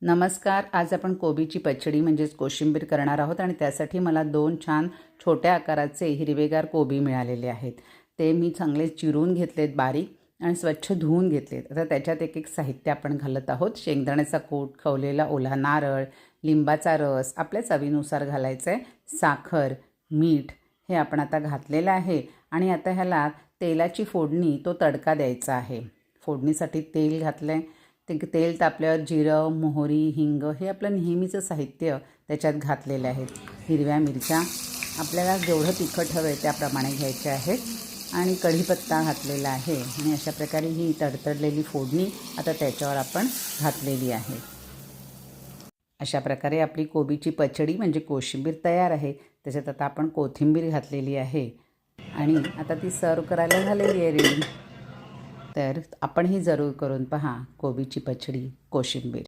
नमस्कार. आज आपण कोबीची पचडी म्हणजेच कोशिंबीर करणार आहोत आणि त्यासाठी मला 2 छान छोट्या आकाराचे हिरवेगार कोबी मिळालेले आहेत. ते मी चांगले चिरून घेतलेत बारीक आणि स्वच्छ धुवून घेतलेत. आता त्याच्यात एक साहित्य आपण घालत आहोत. शेंगदाण्याचा कूट, खवलेला ओला नारळ, लिंबाचा रस, आपल्या चवीनुसार घालायचं आहे, साखर, मीठ हे आपण आता घातलेलं आहे आणि आता ह्याला तेलाची फोडणी, तो तडका द्यायचा आहे. फोडणीसाठी तेल घातलं आहे. ते तेल तापल्यावर जिरं, मोहरी, हिंग हे आपलं नेहमीचं साहित्य त्याच्यात घातलेलं आहे. हिरव्या मिरच्या आपल्याला जेवढं तिखट हवं आहे त्याप्रमाणे घ्यायचे आहेत आणि कढीपत्ता घातलेला आहे आणि अशा प्रकारे ही तडतडलेली फोडणी आता त्याच्यावर आपण घातलेली आहे. अशा प्रकारे आपली कोबीची पचडी म्हणजे कोशिंबीर तयार आहे. त्याच्यात आता आपण कोथिंबीर घातलेली आहे आणि आता ती सर्व करायला झालेली आहे रेडी. तर आपणही जरूर करून पहा कोबीची पचडी कोशिंबीर.